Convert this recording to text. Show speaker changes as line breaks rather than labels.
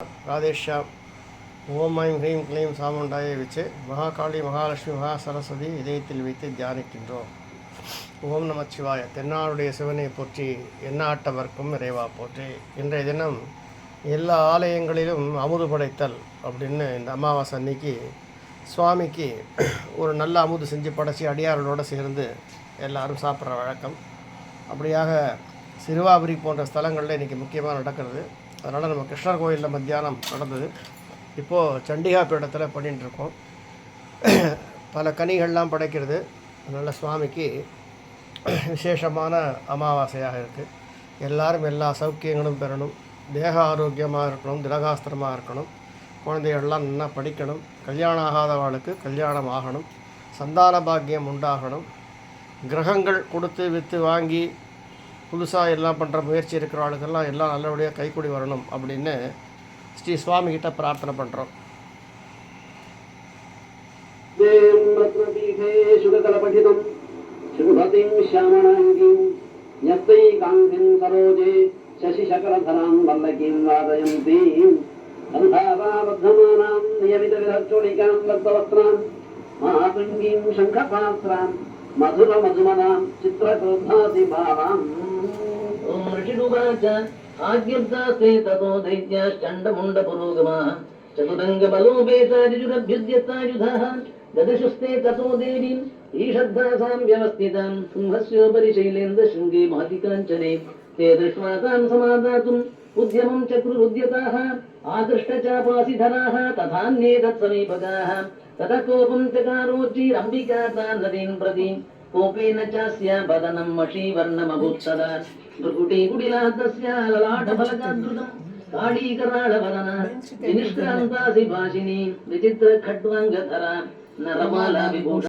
ராதேஷ்யாம். ஓம் I'm ஹ்ரீம் க்ளீம் சாமுண்டாயை வச்சு மகாகாளி மகாலட்சுமி மகா சரஸ்வதி இதயத்தில் வைத்து தியானிக்கின்றோம். ஓம் நமச்சிவாய. தென்னாடுடைய சிவனை போற்றி, எண்ணாட்டவர்க்கும் இறைவா போற்றி. இன்றைய தினம் எல்லா ஆலயங்களிலும் அமுது படைத்தல் அப்படின்னு இந்த அமாவாசை அன்னைக்கு சுவாமிக்கு ஒரு நல்ல அமுது செஞ்சு படைச்சி அடியார்களோடு சேர்ந்து எல்லாரும் சாப்பிட்ற வழக்கம். அப்படியாக சிறுவாபுரி போன்ற ஸ்தலங்களில் இன்றைக்கி முக்கியமாக நடக்கிறது. அதனால் நம்ம கிருஷ்ணர் கோயிலில் மத்தியானம் நடந்தது. இப்போது சண்டிகா பீடத்தில் பண்ணிட்டுருக்கோம். பல கனிகள்லாம் படைக்கிறது. அதனால் சுவாமிக்கு விசேஷமான அமாவாசையாக இருக்குது. எல்லாரும் எல்லா சௌக்கியங்களும் பெறணும், தேக ஆரோக்கியமாக இருக்கணும், திடகாஸ்திரமாக இருக்கணும், குழந்தைகள்லாம் நல்லா படிக்கணும், கல்யாணம் ஆகாதவர்களுக்கு கல்யாணம் ஆகணும், சந்தான பாக்கியம் உண்டாகணும், கிரகங்கள் கொடுத்து விற்று வாங்கி புதுசாக எல்லாம் பண்ணுற முயற்சி இருக்கிறவர்களுக்கெல்லாம் எல்லாம் நல்லபடியாக கைக்கூடி வரணும் அப்படின்னு ஸ்ரீ சுவாமி கிட்ட பிரார்த்தனை பண்ணுறோம்.
मधुर मधुमनां चित्रकोधाति भावाम् ओम ऋषिडुवाच आज्ञप्तास्ते ततो दैत्याश्चण्डमुण्डपुरोगमाः चतुरङ्गबलोपेतारिजुरभ्युद्यतायुधाः ददशुस्ते ततो देवीम् ईषद्धासां व्यवस्थितां सिंहस्योपरि शैलेन्द्रशृङ्गे महतिकाञ्चने ते दृष्ट्वा तां समादातुम् उद्यमं चक्रुरुद्यताः आकृष्टचापासिधराः तथान्ये तत्समीपगाः ततः कोपं चकारोच्चैरम्बिका तान् नदीं प्रति कोपेन चास्य बदनं मषीवर्णमभूत्सदा भ्रुकुटी कुटिला तस्या ललाटफलकादृतं काळीकराळवदना विनिष्क्रान्तासि भाषिणी विचित्रखड्वाङ्गधरा नरमाला विभूषण